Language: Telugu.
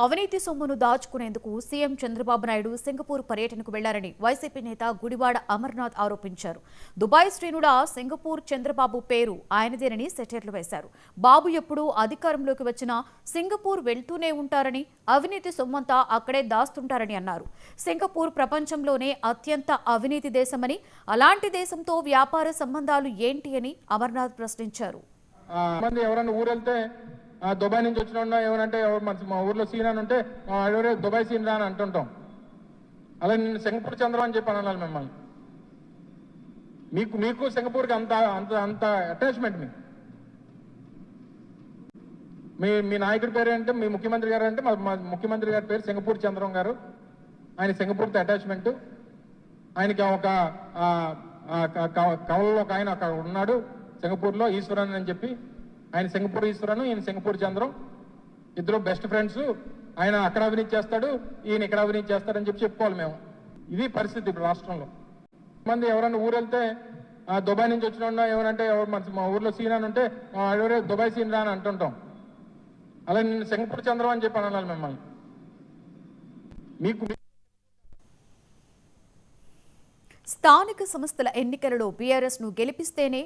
అవినీతి సొమ్మును దాచుకునేందుకు సీఎం చంద్రబాబు నాయుడు సింగపూర్ పర్యటనకు వెళ్లారని వైసీపీ నేత గుడివాడ అమర్నాథ్ ఆరోపించారు. దుబాయ్ శ్రీనుడా సింగపూర్ చంద్రబాబు పేరు ఆయనదేనని సెటైర్లు వేశారు. బాబు ఎప్పుడు అధికారంలోకి వచ్చినా సింగపూర్ వెళ్తూనే ఉంటారని, అవినీతి సొమ్మంతా అక్కడే దాస్తుంటారని అన్నారు. సింగపూర్ ప్రపంచంలోనే అత్యంత అవినీతి దేశమని, అలాంటి దేశంతో వ్యాపార సంబంధాలు ఏంటి అని అమర్నాథ్ ప్రశ్నించారు. దుబాయ్ నుంచి వచ్చిన ఏమనంటే మా ఊర్లో సీన్ అని ఉంటే ఎవరే దుబాయ్ సీన్ రా అని అంటుంటాం. అలా నేను సింగపూర్ చంద్రం అని చెప్పి అనాలి మిమ్మల్ని. మీకు సింగపూర్కి అంత అంత అంత అటాచ్మెంట్ మీ నాయకుడి పేరు అంటే, మీ ముఖ్యమంత్రి గారు అంటే మా ముఖ్యమంత్రి గారి పేరు సింగపూర్ చంద్రం గారు. ఆయన సింగపూర్తో అటాచ్మెంట్. ఆయనకి ఒక కవలలో ఒక ఆయన అక్కడ ఉన్నాడు సింగపూర్లో, ఈశ్వరన్ అని చెప్పి. ఆయన సింగపూర్ ఈశ్వరను, ఈయన సింగపూర్ చంద్రం, ఇద్దరు బెస్ట్ ఫ్రెండ్స్. ఆయన అక్కడ అవినీతి చేస్తాడు, ఈయన ఇక్కడ అవినీతి చేస్తాడని చెప్పి చెప్పుకోవాలి మేము. ఇది పరిస్థితి ఇప్పుడు రాష్ట్రంలో. మంది ఎవరైనా ఊరు వెళ్తే దుబాయ్ నుంచి వచ్చిన ఏమనంటే మా ఊర్లో సీన్ అని ఉంటే ఎవరే దుబాయ్ సీన్ రా అని అంటుంటాం. అలా నేను సింగపూర్ చంద్రం అని చెప్పి అనాలి మిమ్మల్ని. స్థానిక సంస్థల ఎన్నికలలో బీఆర్ఎస్ ను గెలిపిస్తేనే